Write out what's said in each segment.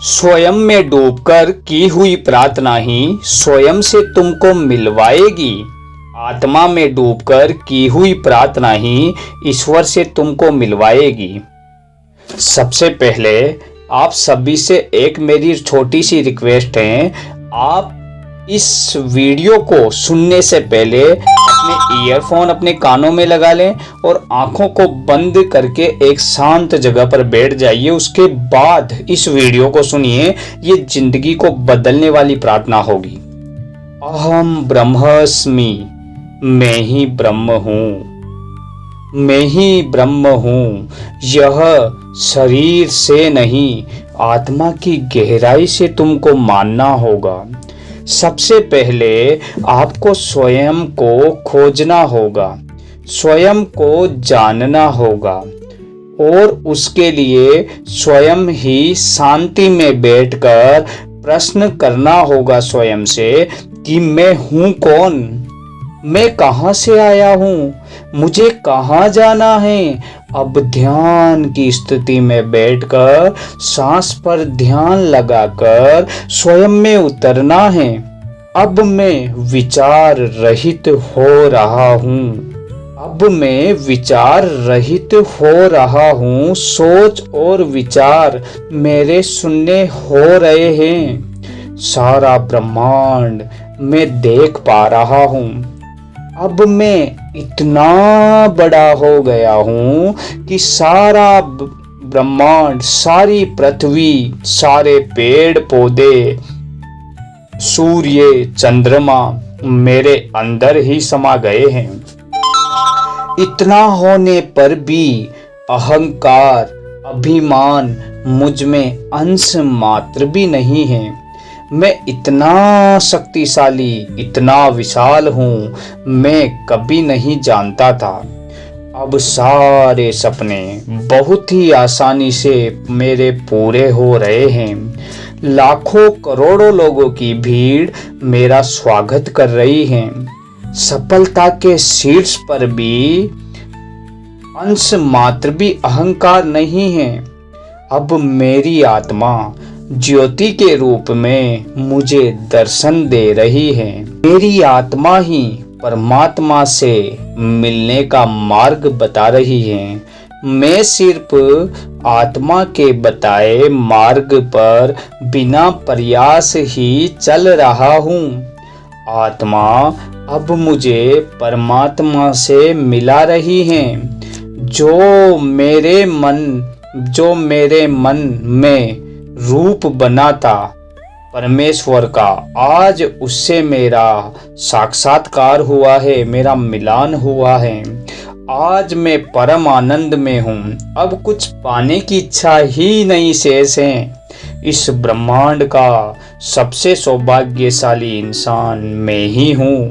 स्वयं में डूबकर की हुई प्रार्थना ही स्वयं से तुमको मिलवाएगी। आत्मा में डूबकर की हुई प्रार्थना ही ईश्वर से तुमको मिलवाएगी। सबसे पहले आप सभी से एक मेरी छोटी सी रिक्वेस्ट है, आप इस वीडियो को सुनने से पहले अपने ईयरफोन अपने कानों में लगा लें और आंखों को बंद करके एक शांत जगह पर बैठ जाइए। उसके बाद इस वीडियो को सुनिए। ये जिंदगी को बदलने वाली प्रार्थना होगी। अहम ब्रह्मास्मि, मैं ही ब्रह्म हूँ, मैं ही ब्रह्म हूँ। यह शरीर से नहीं, आत्मा की गहराई से तुमको मानना होगा। सबसे पहले आपको स्वयं को खोजना होगा, स्वयं को जानना होगा और उसके लिए स्वयं ही शांति में बैठकर प्रश्न करना होगा स्वयं से कि मैं हूँ कौन, मैं कहाँ से आया हूँ, मुझे कहाँ जाना है। अब ध्यान की स्थिति में बैठकर सांस पर ध्यान लगाकर स्वयं में उतरना है। अब मैं विचार रहित हो रहा हूँ, अब मैं विचार रहित हो रहा हूँ। सोच और विचार मेरे शून्य हो रहे हैं। सारा ब्रह्मांड मैं देख पा रहा हूँ। अब मैं इतना बड़ा हो गया हूँ कि सारा ब्रह्मांड, सारी पृथ्वी, सारे पेड़ पौधे, सूर्य, चंद्रमा मेरे अंदर ही समा गए हैं। इतना होने पर भी अहंकार, अभिमान मुझ में अंश मात्र भी नहीं है। मैं इतना शक्तिशाली, इतना विशाल हूँ, मैं कभी नहीं जानता था। अब सारे सपने बहुत ही आसानी से मेरे पूरे हो रहे हैं। लाखों करोड़ों लोगों की भीड़ मेरा स्वागत कर रही है। सफलता के शीर्ष पर भी अंश मात्र भी अहंकार नहीं है। अब मेरी आत्मा ज्योति के रूप में मुझे दर्शन दे रही है। मेरी आत्मा ही परमात्मा से मिलने का मार्ग बता रही है। मैं सिर्फ आत्मा के बताए मार्ग पर बिना प्रयास ही चल रहा हूँ। आत्मा अब मुझे परमात्मा से मिला रही है। जो मेरे मन में रूप बना था परमेश्वर का, आज उससे मेरा साक्षात्कार हुआ है, मेरा मिलान हुआ है। आज मैं परम आनंद में हूँ। अब कुछ पाने की इच्छा ही नहीं शेष है। इस ब्रह्मांड का सबसे सौभाग्यशाली इंसान मैं ही हूँ।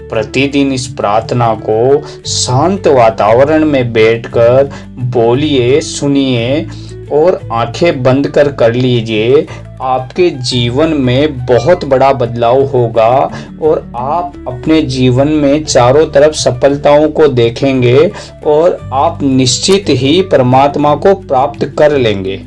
प्रतिदिन इस प्रार्थना को शांत वातावरण में बैठकर बोलिए, सुनिए और आंखें बंद कर लीजिए। आपके जीवन में बहुत बड़ा बदलाव होगा और आप अपने जीवन में चारों तरफ सफलताओं को देखेंगे और आप निश्चित ही परमात्मा को प्राप्त कर लेंगे।